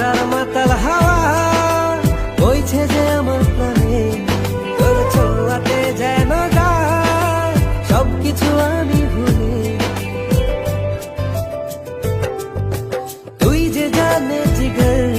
ভালোবাসার মাতাল হাওয়া বইছে যে আমার প্রাণে, তোর ছোঁয়াতে যেন যায় সবকিছু আমি ভুলে। তুই যে জানে জিগর